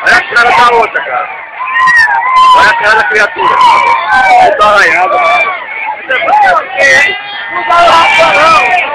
Olha a cara da outra, cara. Olha a cara da criatura. Ele tá arranhado. Não vai lá, não.